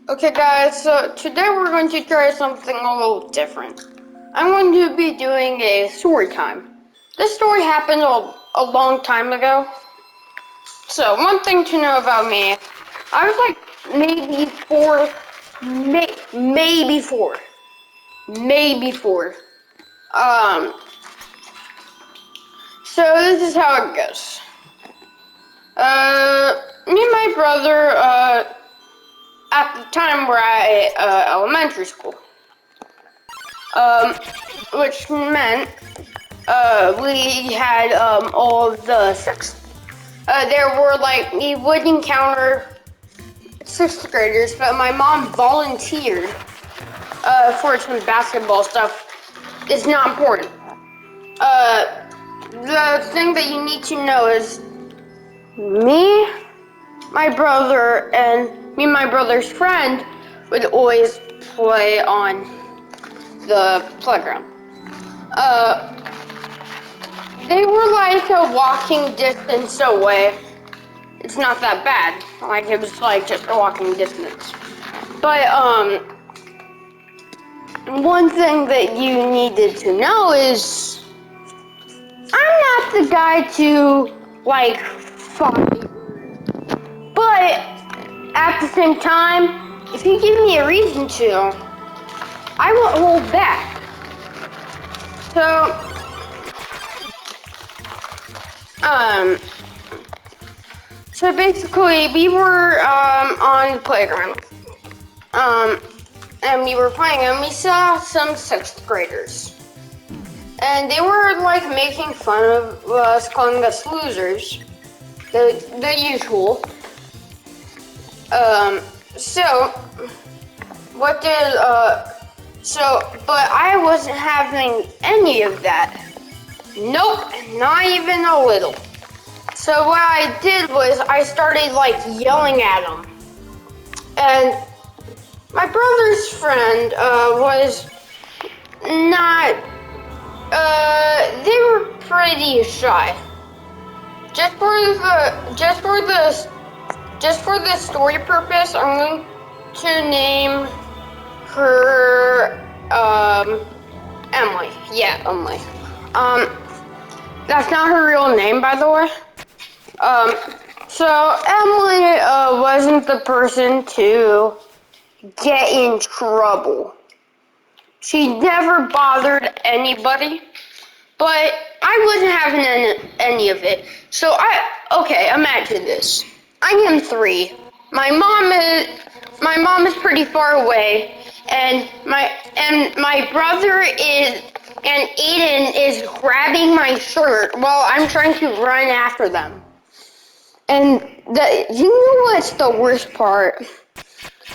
Okay guys, so today we're going to try something a little different. I'm going to be doing a story time. This story happened a long time ago. So one thing to know about me, I was like maybe four. Um, so this is how it goes. Me and my brother, at the time we're at elementary school. Which meant we had all of the there were like we would encounter sixth graders, but my mom volunteered for some basketball stuff. It's not important. The thing that you need to know is me, my brother, and my brother's friend would always play on the playground. Uh, They were like a walking distance away. It's not that bad. Like it was like just a walking distance. But one thing that you needed to know is I'm not the guy to like fight. But at the same time, if you give me a reason to, I won't hold back. So um so basically we were on the playground. And we were playing and we saw some sixth graders. And they were like making fun of us, calling us losers. The usual. So what did but I wasn't having any of that. Nope, not even a little. So what I did was I started like yelling at them. And my brother's friend was not. They were pretty shy. Just for the story purpose, I'm going to name her Emily. Yeah, Emily. That's not her real name, by the way. So Emily wasn't the person to get in trouble. She never bothered anybody, but I wasn't having any of it. So okay, imagine this. I am 3. My mom is pretty far away, and my brother is and Aiden is grabbing my shirt while I'm trying to run after them. And you know what's the worst part?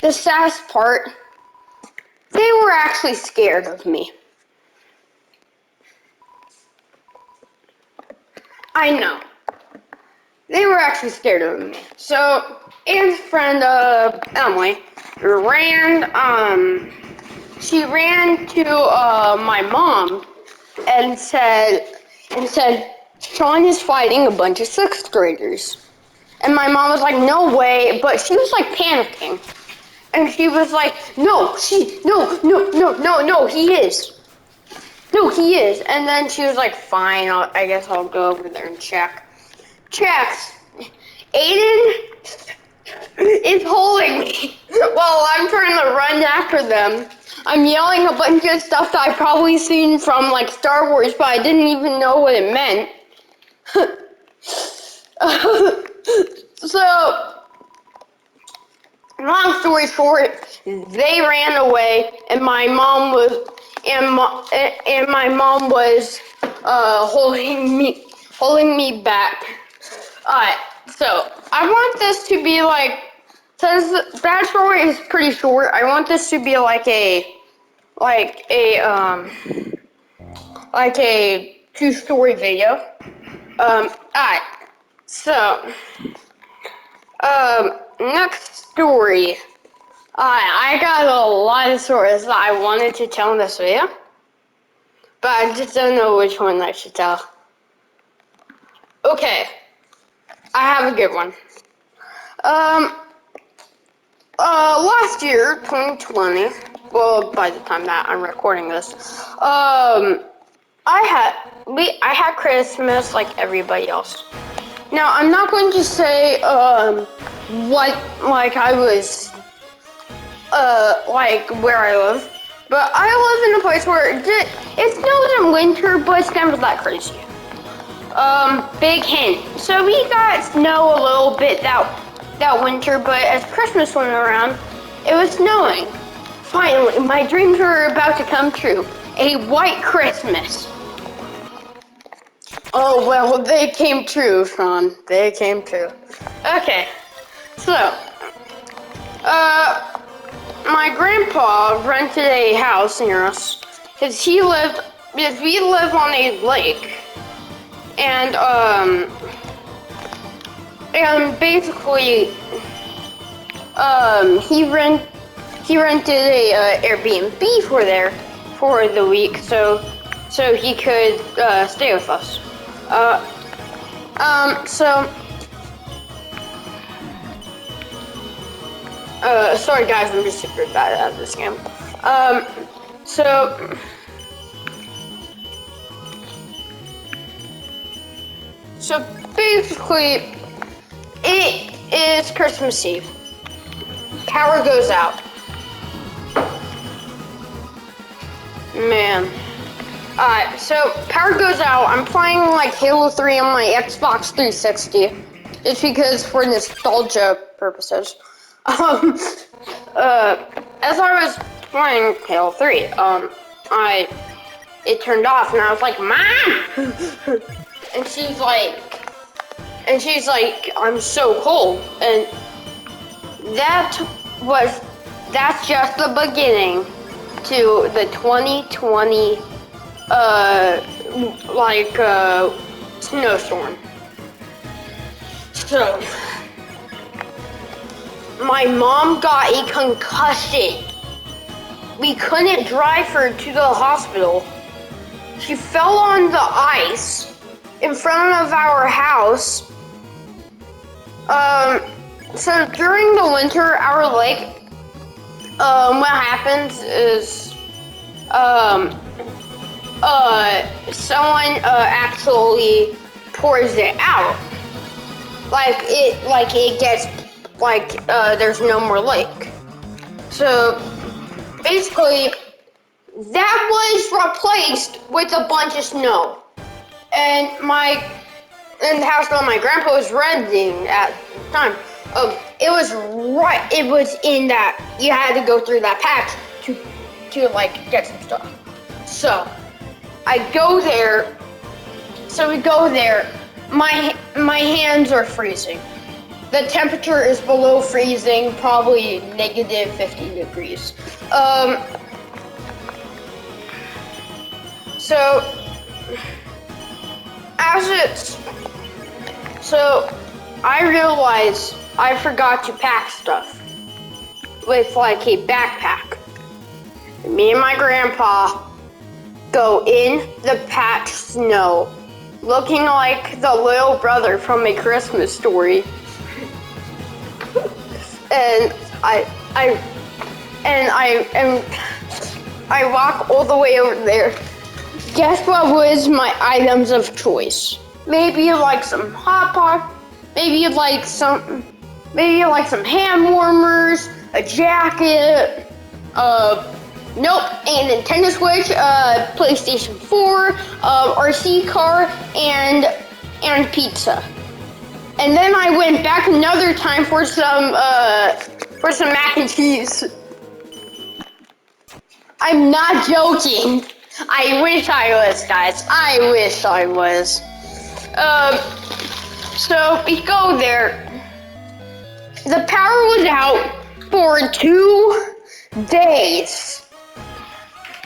The saddest part? They were actually scared of me. I know. They were actually scared of me. So, Anne's friend, Emily, she ran to, my mom and said, Sean is fighting a bunch of sixth graders. And my mom was like, no way, but she was like panicking. And she was like, no, he is. No, he is. And then she was like, fine, I guess I'll go over there and check. Checks. Aiden is holding me while I'm trying to run after them. I'm yelling a bunch of stuff that I've probably seen from like Star Wars, but I didn't even know what it meant. So, long story short, they ran away, and my mom was holding me back. Alright, so I want this to be like, since that story is pretty short, I want this to be like a 2-story video. Alright, so, next story. I got a lot of stories that I wanted to tell in this video, but I just don't know which one I should tell. Okay, I have a good one. last year, 2020. Well, by the time that I'm recording this, I had Christmas like everybody else. Now, I'm not going to say, what, like, I was, like, where I live, but I live in a place where it snows in winter, but it's never that crazy. Big hint. So we got snow a little bit that winter, but as Christmas went around, it was snowing. Finally, my dreams were about to come true. A white Christmas. Oh, well, they came true, Sean. They came true. Okay, so, my grandpa rented a house near us, because we live on a lake, and basically, he rented a Airbnb for the week, so he could stay with us. Sorry guys, I'm just super bad at this game. So basically, it is Christmas Eve. Power goes out. Man. Alright, so power goes out. I'm playing like Halo 3 on my Xbox 360. It's because for nostalgia purposes. As I was playing Halo 3, it turned off and I was like, Mom! and she's like, I'm so cold. And that's just the beginning to the 2020 snowstorm. So my mom got a concussion. We couldn't drive her to the hospital. She fell on the ice in front of our house. So during the winter, our lake, what happens is, someone actually pours it out. It gets, there's no more lake. So basically, that was replaced with a bunch of snow. And the house that my grandpa was renting at the time, it was in that, you had to go through that patch to get some stuff. So, we go there, my hands are freezing. The temperature is below freezing, probably negative 50 degrees. So I realized I forgot to pack stuff with like a backpack. Me and my grandpa go in the patched snow, looking like the little brother from A Christmas Story. and I walk all the way over there. Guess what was my items of choice? Maybe like some Hot Pockets, maybe like some hand warmers, a jacket, nope, a Nintendo Switch, PlayStation 4, RC car, and pizza. And then I went back another time for some mac and cheese. I'm not joking. I wish I was, guys. I wish I was. So we go there. The power was out for 2 days.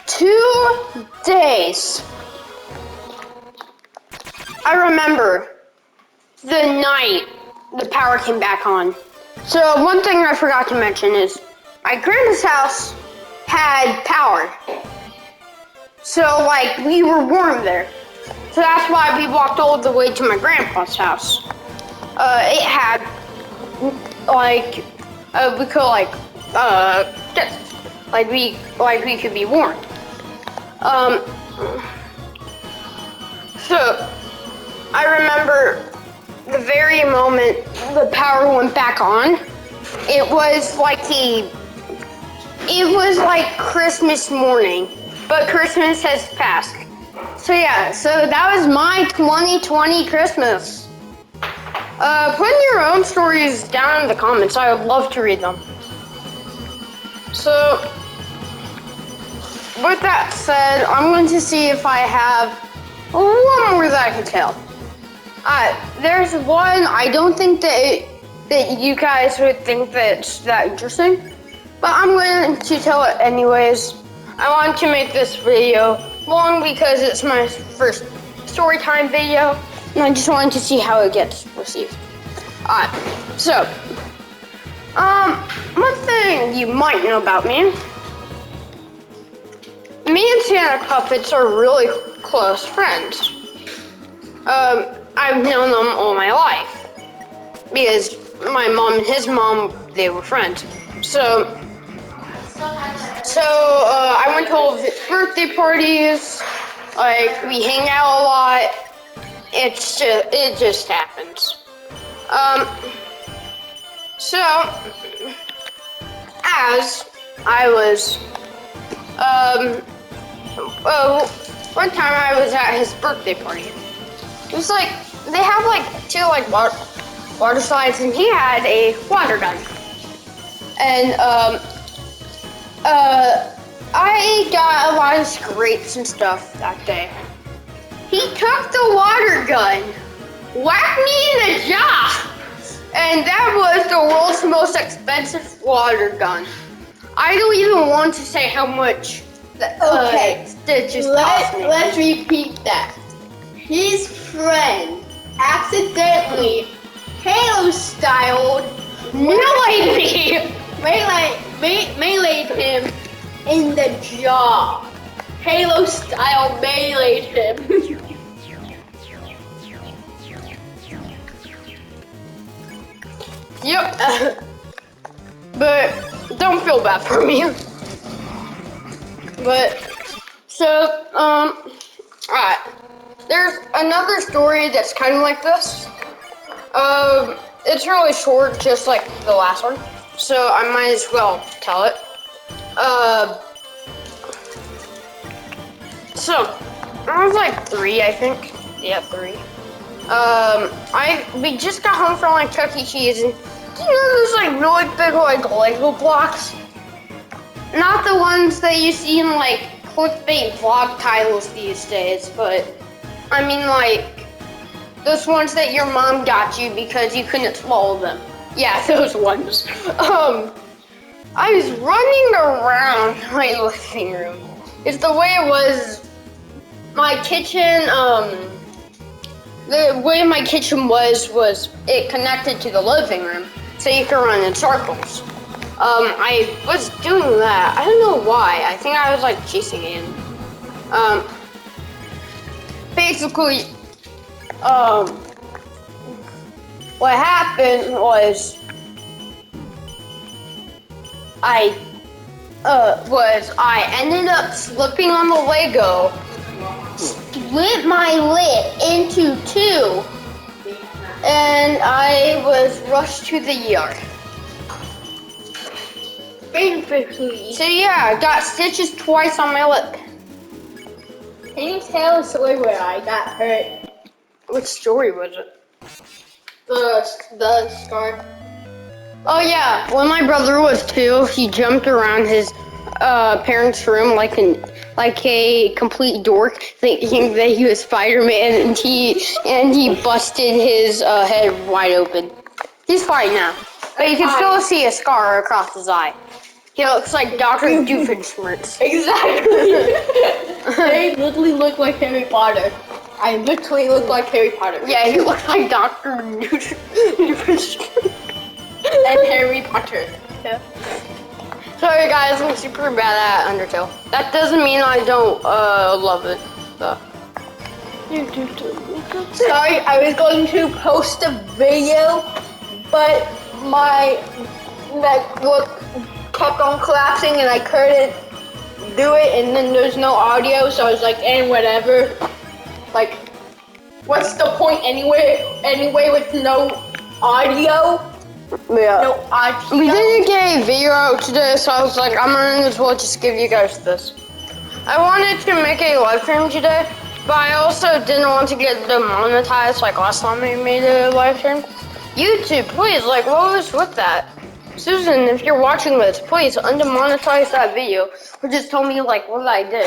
2 days. I remember the night the power came back on. So one thing I forgot to mention is my grandma's house had power. So we were warm there. So that's why we walked all the way to my grandpa's house. It had we could just like we could be warned. So I remember the very moment the power went back on. It was like Christmas morning, but Christmas has passed. So yeah, so that was my 2020 Christmas. Put your own stories down in the comments. I would love to read them. So, with that said, I'm going to see if I have one more that I can tell. There's one I don't think that you guys would think that's that interesting, but I'm going to tell it anyways. I want to make this video long because it's my first story time video, and I just wanted to see how it gets received. So, one thing you might know about me and Santa Puppets are really close friends. I've known them all my life because my mom and his mom, they were friends. So I went to all of his birthday parties. Like, we hang out a lot. It just happens. So as I was, one time I was at his birthday party. It was like, they have like two like water slides, and he had a water gun. And I got a lot of scrapes and stuff that day. He took the water gun, whacked me in the jaw, and that was the world's most expensive water gun. I don't even want to say how much. Okay, let's repeat that. His friend accidentally Halo-styled meleeed him in the jaw. Halo-style meleeed him. Yep. But don't feel bad for me. But so alright. There's another story that's kind of like this. It's really short, just like the last one. So I might as well tell it. So I was like 3, I think. Yeah, 3. We just got home from like Chuck E. Cheese, and you know those like really big like Lego blocks? Not the ones that you see in like clickbait vlog titles these days, but I mean like those ones that your mom got you because you couldn't swallow them. Yeah, those ones. I was running around my living room. It's the way it was. My kitchen, the way my kitchen was it connected to the living room, so you could run in circles. I was doing that. I don't know why. I think I was like chasing him. Basically, what happened was I ended up slipping on the Lego, split my lip into 2, and I was rushed to the ER. Basically. So yeah, I got stitches twice on my lip. Can you tell a story where I got hurt? Which story was it? The scar. Oh yeah, when my brother was 2, he jumped around his parents' room like a complete dork, thinking that he was Spider-Man, and he busted his head wide open. He's fine now, but you can still see a scar across his eye. He looks like Dr. Doofenshmirtz. Exactly. They literally look like Harry Potter. I literally look like Harry Potter. Yeah, he looks like Dr. Doofenshmirtz. And Harry Potter. Yeah. Sorry guys, I'm super bad at Undertale. That doesn't mean I don't love it. So. Sorry, I was going to post a video, but my MacBook kept on collapsing and I couldn't do it, and then there's no audio, so I was like, and whatever. Like, what's the point anyway with no audio? Yeah. No audio. We didn't get a video out today, so I was like, I'm gonna as well just give you guys this. I wanted to make a live stream today, but I also didn't want to get demonetized like last time I made a live stream. YouTube, please, like, what was with that? Susan, if you're watching this, please undemonetize that video, or just tell me like what I did.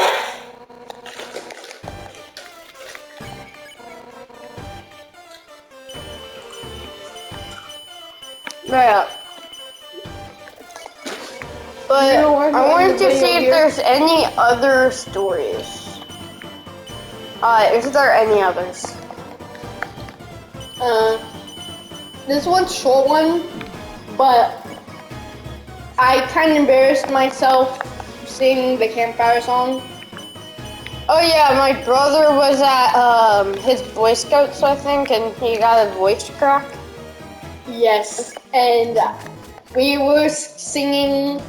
Yeah. But You weren't I wanted in the to see video if here? there's any other stories. Is there any others? This one's short one, but I kind of embarrassed myself singing the campfire song. Oh yeah, my brother was at his Boy Scouts, I think, and he got a voice crack. Yes, and we were singing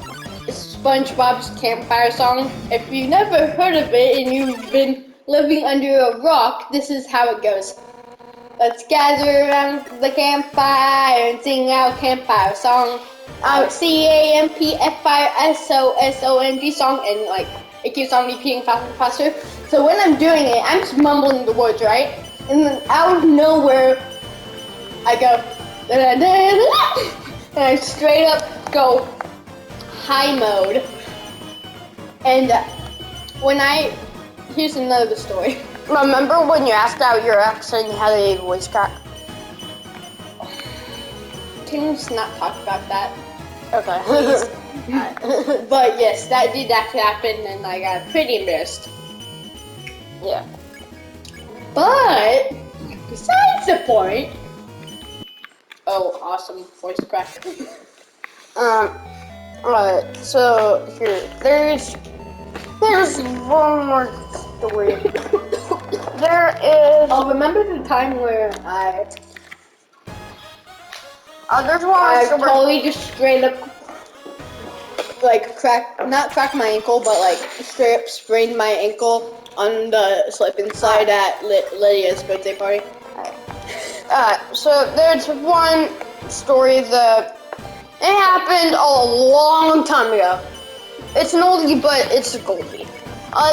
SpongeBob's campfire song. If you've never heard of it and you've been living under a rock, this is how it goes. Let's gather around the campfire and sing our campfire song. Our CAMPFIRSOSONG song, and like it keeps on repeating faster and faster. So when I'm doing it, I'm just mumbling the words, right? And then out of nowhere, I go, and I straight up go high mode. And here's another story. Remember when you asked out your ex and you had a voice crack? Can we just not talk about that? Okay. But yes, that did actually happen, and I got pretty embarrassed. Yeah. But besides the point, oh, awesome voice crack. Alright, so here, there's one more story. There is. Oh, remember the time where There's one I story. totally just straight up like not cracked my ankle, but like straight up sprained my ankle on the slip and slide at Lydia's birthday party. So there's one story that it happened a long time ago. It's an oldie, but it's a goldie.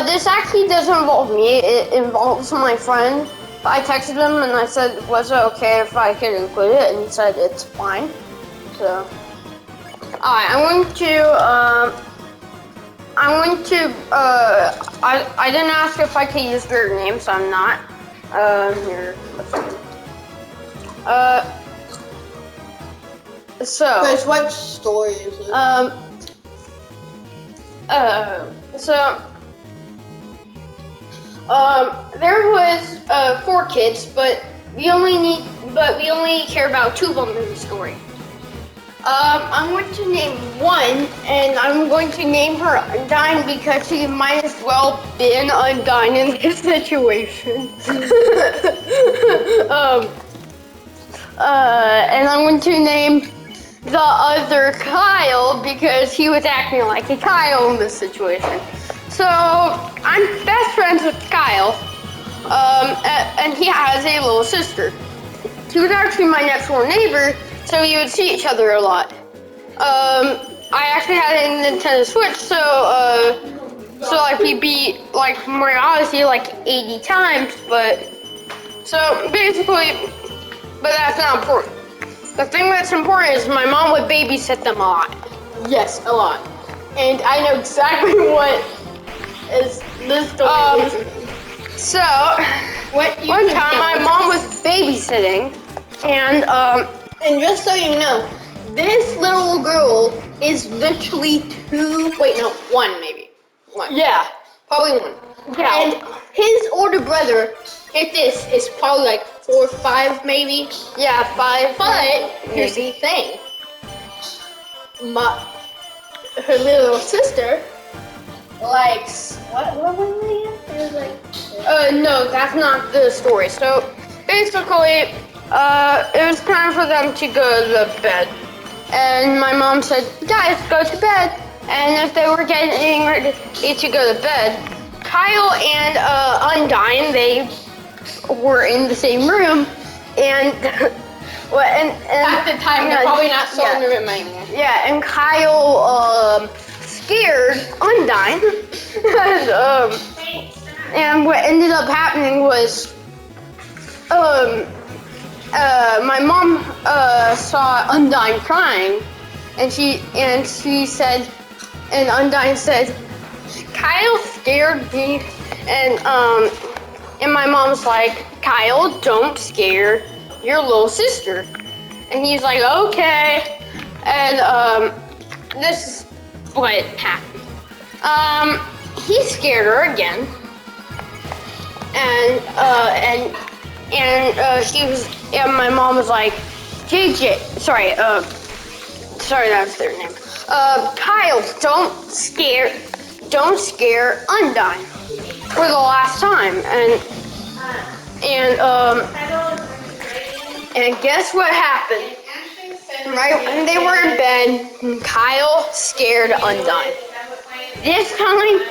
This actually doesn't involve me. It involves my friend. I texted him and I said, was it okay if I could include it? And he said it's fine. So, alright, I didn't ask if I could use their name, so I'm not. Here, let's see. So. Chris, what story is it? There was 4 kids, but we only care about 2 of them in the story. I'm going to name one, and I'm going to name her Undyne because she might as well been Undyne in this situation. And I'm going to name the other Kyle because he was acting like a Kyle in this situation. So I'm best friends with Kyle, and he has a little sister. She was actually my next door neighbor, so we would see each other a lot. I actually had a Nintendo Switch, so like we beat like Mario Odyssey like 80 times, but that's not important. The thing that's important is my mom would babysit them a lot. Yes, a lot. And I know exactly what is this story. So one time my mom was babysitting, and just so you know, this little girl is literally 1 maybe. 1. yeah, Probably 1. Yeah. And his older brother, get this, is probably like 4 or 5 maybe. yeah, 5. But here's the thing. Her little sister likes what was it again? It was like No, that's not the story. So basically, it was time for them to go to bed, and my mom said, "Guys, go to bed." And if they were getting ready to go to bed, Kyle and Undyne, they were in the same room, and At the time, they're probably not so in the room anymore. Yeah, and Kyle scared Undyne, and what ended up happening was my mom saw Undyne crying, and she said, and Undyne said, Kyle scared me, and my mom's like, Kyle, don't scare your little sister. And he's like, okay. And this is what happened. He scared her again, and she was, and my mom was like, JJ, sorry, that's their name. Kyle, don't scare Undyne for the last time. And guess what happened? Right when they were in bed, Kyle scared Undyne. This time,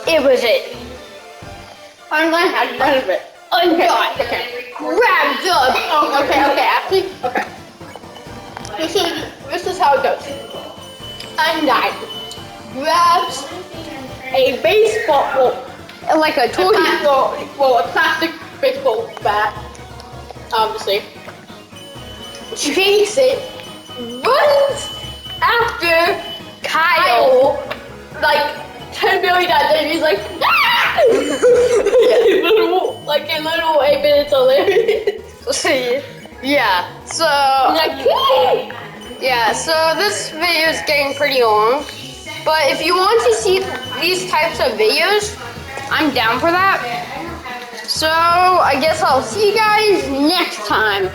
it was it. Undyne had none of it. Undyne grabbed up. Oh, okay, actually, okay. This is how it goes. Undyne grabs a baseball, Like a toy. a plastic baseball bat, obviously. Shakes it, runs after Kyle, like 10 million times, and he's like, ah! like a little 8 minutes hilarious. Yeah, so Like, yeah, so this video is getting pretty long, but if you want to see these types of videos, I'm down for that. So I guess I'll see you guys next time.